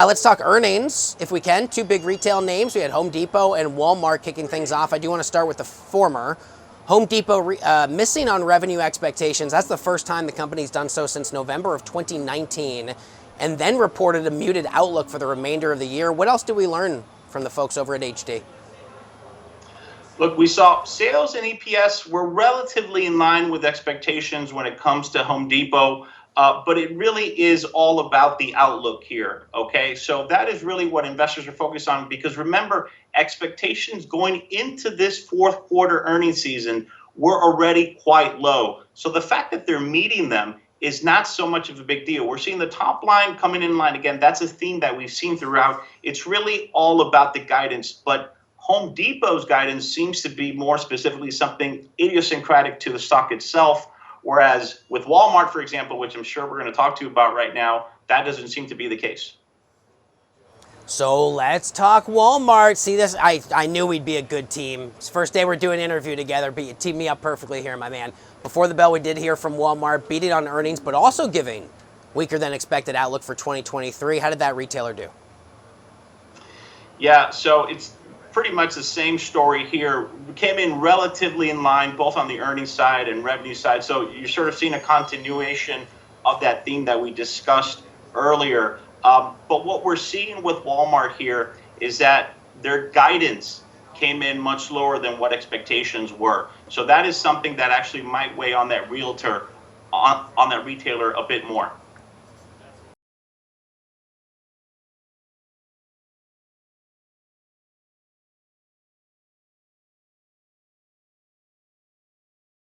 Let's talk earnings, if we can. Two big retail names. We had Home Depot and Walmart kicking things off. I do want to start with the former. Home Depot missing on revenue expectations. That's the first time the company's done so since November of 2019, and then reported a muted outlook for the remainder of the year. What else did we learn from the folks over at HD? Look, we saw sales and EPS were relatively in line with expectations when it comes to Home Depot. But it really is all about the outlook here, okay? So that is really what investors are focused on, because remember, expectations going into this fourth quarter earnings season were already quite low. So the fact that they're meeting them is not so much of a big deal. We're seeing the top line coming in line again. That's a theme that we've seen throughout. It's really all about the guidance, but Home Depot's guidance seems to be more specifically something idiosyncratic to the stock itself. Whereas with Walmart, for example, which I'm sure we're going to talk to you about right now, that doesn't seem to be the case. So let's talk Walmart. See this? I knew we'd be a good team. It's the first day we're doing an interview together, but you teamed me up perfectly here, my man. Before the bell, we did hear from Walmart, beat it on earnings, but also giving weaker than expected outlook for 2023. How did that retailer do? Yeah, so it's pretty much the same story here. We came in relatively in line, both on the earnings side and revenue side. So you're sort of seeing a continuation of that theme that we discussed earlier. But what we're seeing with Walmart here is that their guidance came in much lower than what expectations were. So that is something that actually might weigh on that realtor, on that retailer a bit more.